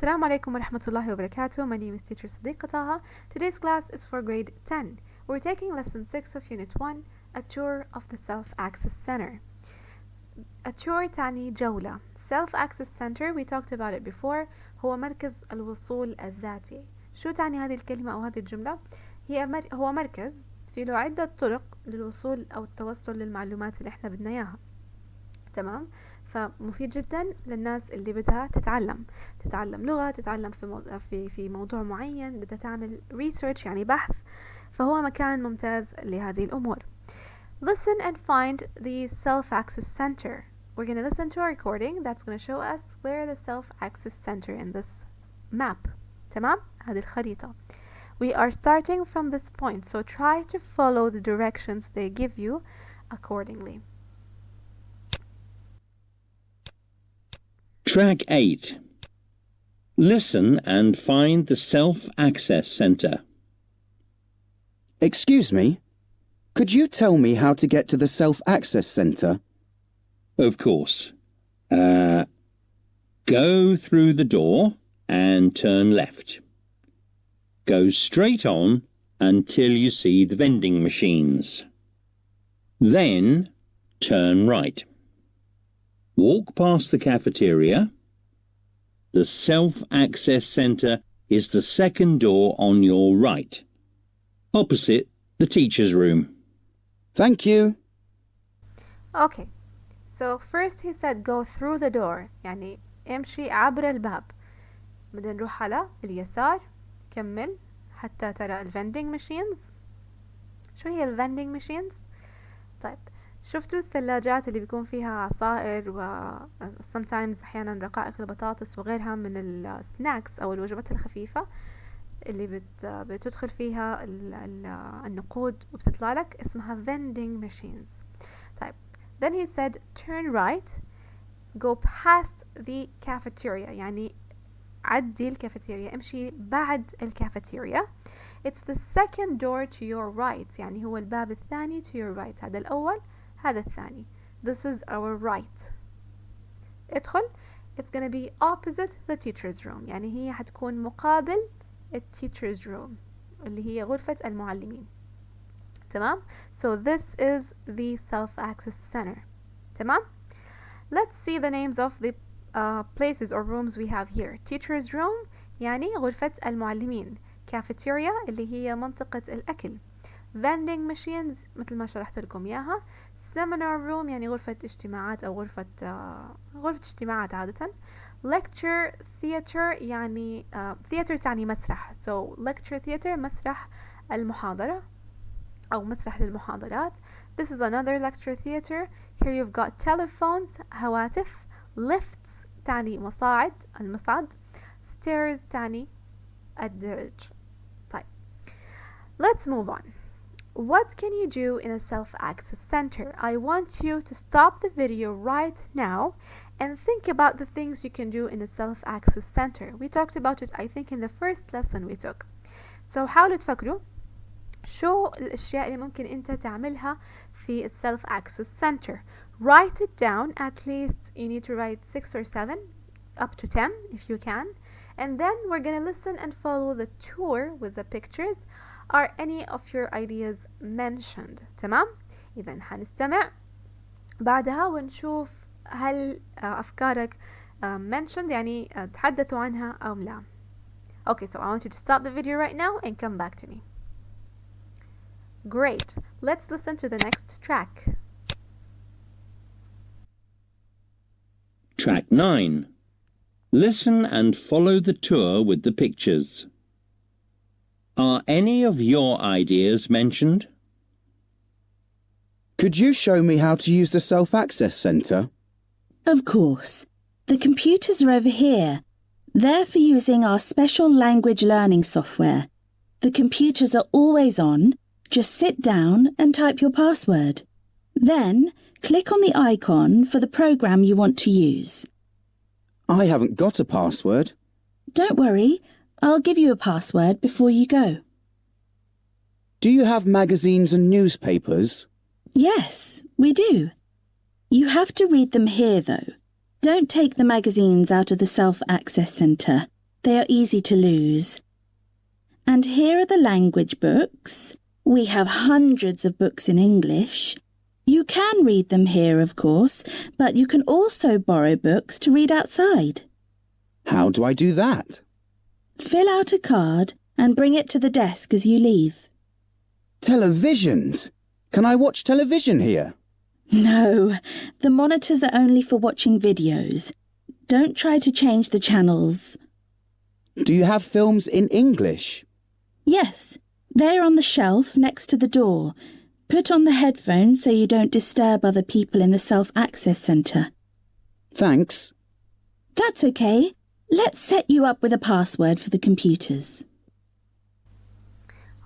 Assalamu alaikum wa rahmatullahi wa barakatuh. My name is teacher Sadiqa Taha. Today's class is for grade 10. We're taking lesson 6 of unit 1, a tour of the self-access center. A tour تعني جولة. Self-access center, we talked about it before, هو مركز الوصول الذاتي. شو تعني هذه الكلمة أو هذه الجملة؟ هو مركز في له عدة طرق للوصول أو التوصل للمعلومات اللي احنا بدنا إياها. تمام؟ فمفيد جدا للناس اللي بدها تتعلم لغة، تتعلم في موضوع معين، بدها تعمل research يعني بحث، فهو مكان ممتاز لهذه الأمور. Listen and find the self-access center. We're going to listen to a recording that's going to show us where the self-access center in this map. تمام؟ هذه الخريطة. We are starting from this point, so try to follow the directions they give you accordingly. Track 8. Listen and find the self-access center. Excuse me, could you tell me how to get to the self-access center? Of course. Go through the door and turn left. Go straight on until you see the vending machines. Then turn right. Walk past the cafeteria. The self-access center is the second door on your right, opposite the teacher's room. Thank you. Okay, so first he said go through the door, يعني امشي عبر الباب. بدنا نروح على اليسار، كمل حتى ترى الفندنج ماشينز. شو هي الفندنج ماشينز؟ طيب، شفتوا الثلاجات اللي بيكون فيها عصائر و sometimes أحيانا رقائق البطاطس وغيرها من السناكس أو الوجبات الخفيفة اللي بتدخل فيها النقود وبتطلع لك، اسمها vending machines. طيب، then he said turn right, go past the cafeteria، يعني عدي الكافيتيريا، امشي بعد الكافيتيريا. It's the second door to your right، يعني هو الباب الثاني to your right. هذا الأول، هذا الثاني. This is our right. ادخل. It's gonna be opposite the teacher's room، يعني هي حتكون مقابل teacher's room اللي هي غرفة المعلمين. تمام؟ So this is the self-access center. تمام؟ Let's see the names of the places or rooms we have here. Teacher's room يعني غرفة المعلمين. Cafeteria اللي هي منطقة الأكل. Vending machines مثل ما شرحت لكم إياها. Seminar room يعني غرفة اجتماعات أو غرفة اجتماعات عادة. Lecture theater يعني theater تعني مسرح. So lecture theater مسرح المحاضرة أو مسرح للمحاضرات. This is another lecture theater. Here you've got telephones هواتف. Lifts تعني مصاعد المصعد. Stairs تعني الدرج. طيب, let's move on. What can you do in a self-access center? I want you to stop the video right now and think about the things you can do in a self-access center. We talked about it, I think, in the first lesson we took. So حاولوا تفكروا شو الأشياء اللي ممكن أنت تعملها في self-access center. Write it down. At least you need to write 6 or 7, up to 10 if you can. And then we're gonna listen and follow the tour with the pictures. Are any of your ideas mentioned? تمام؟ إذن حنستمع بعدها ونشوف هل أفكارك mentioned يعني تحدثوا عنها أو لا. Okay, so I want you to stop the video right now and come back to me. Great. Let's listen to the next track. Track 9. Listen and follow the tour with the pictures. Are any of your ideas mentioned? Could you show me how to use the self-access center? Of course. The computers are over here. They're for using our special language learning software. The computers are always on. Just sit down and type your password. Then click on the icon for the program you want to use. I haven't got a password. Don't worry, I'll give you a password before you go. Do you have magazines and newspapers? Yes, we do. You have to read them here, though. Don't take the magazines out of the self-access centre. They are easy to lose. And here are the language books. We have hundreds of books in English. You can read them here, of course, but you can also borrow books to read outside. How do I do that? Fill out a card and bring it to the desk as you leave. Televisions! Can I watch television here? No, the monitors are only for watching videos. Don't try to change the channels. Do you have films in English? Yes, they're on the shelf next to the door. Put on the headphones so you don't disturb other people in the self-access centre. Thanks. That's okay. Let's set you up with a password for the computers.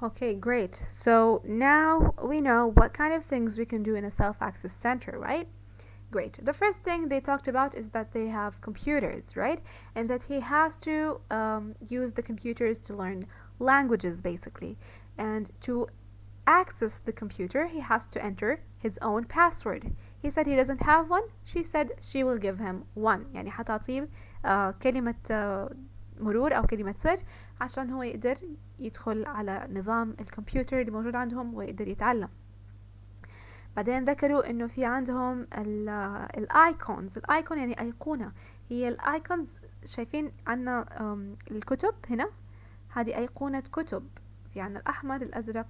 Okay, great. So now we know what kind of things we can do in a self-access center, right? Great. The first thing they talked about is that they have computers, right? And that he has to use the computers to learn languages, basically. And to access the computer, he has to enter his own password. He said he doesn't have one. She said she will give him one. يعني حتعطيه كلمة مرور أو كلمة سر عشان هو يقدر يدخل على نظام الكمبيوتر اللي موجود عندهم ويقدر يتعلم. بعدين ذكروا انه في عندهم الايكونز. الايكون يعني ايقونة. هي الايكونز شايفين عنا الكتب هنا، هذه ايقونة كتب. في عنا الاحمر الازرق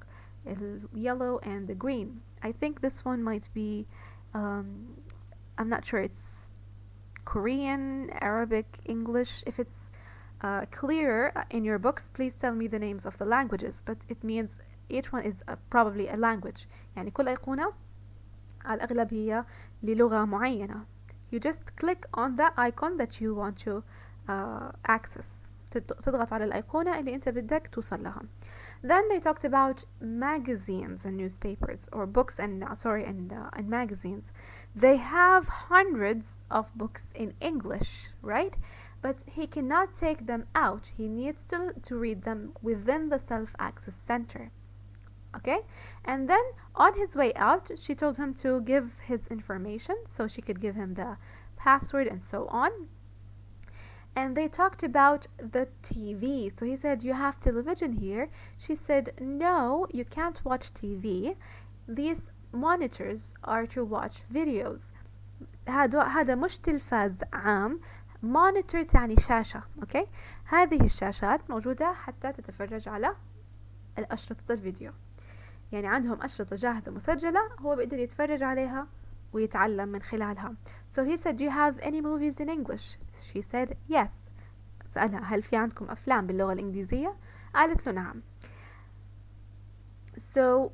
yellow and the green. I think this one might be I'm not sure, it's Korean, Arabic, English. If it's clear in your books, please tell me the names of the languages, but it means each one is probably a language. يعني كل أيقونة على الأغلب هي للغة معينة. You just click on the icon that you want to access. تضغط على الأيقونة اللي أنت بدك توصل لها. Then they talked about magazines and newspapers, or books and and magazines. They have hundreds of books in English, right? But he cannot take them out. He needs to read them within the self-access center. Okay? And then on his way out, she told him to give his information so she could give him the password and so on. And they talked about the TV. So he said, you have television here. She said, no, you can't watch TV. These monitors are to watch videos. هذا مش تلفاز عام. monitor تعني شاشة. okay? هذه الشاشات موجودة حتى تتفرج على الأشرطة الفيديو. يعني عندهم أشرطة جاهزة مسجلة، هو بيقدر يتفرج عليها ويتعلم من خلالها. So he said, do you have any movies in English? She said, yes. سألها هل في عندكم أفلام باللغة الإنجليزية؟ قالت له نعم. So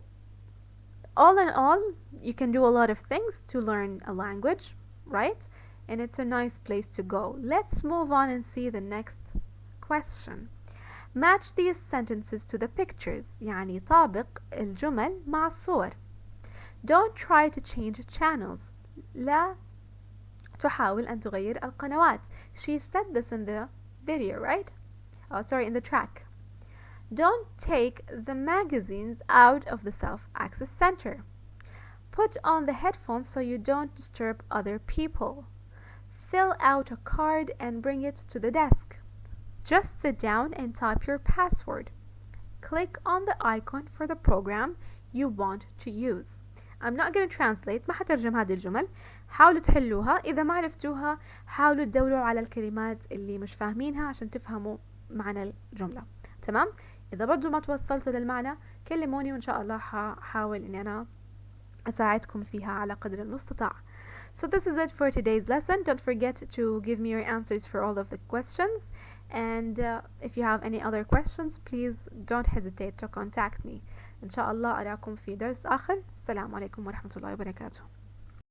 all in all, you can do a lot of things to learn a language, right? And it's a nice place to go. Let's move on and see the next question. Match these sentences to the pictures. يعني طابق الجمل مع الصور. Don't try to change channels. لا تحاول أن تغير القنوات. She said this in the video, right? In the track. Don't take the magazines out of the self-access center. Put on the headphones so you don't disturb other people. Fill out a card and bring it to the desk. Just sit down and type your password. Click on the icon for the program you want to use. I'm not going to translate. ما حترجم هذه الجمل. حاولوا تحلوها. إذا ما عرفتوها حاولوا تدوروا على الكلمات اللي مش فاهمينها عشان تفهموا معنى الجملة. تمام؟ إذا برضو ما توصلتوا للمعنى كلموني وإن شاء الله حاول إني أنا أساعدكم فيها على قدر المستطاع. So this is it for today's lesson. Don't forget to give me your answers for all of the questions. And if you have any other questions, please don't hesitate to contact me. إن شاء الله أراكم في درس آخر. السلام عليكم ورحمة الله وبركاته.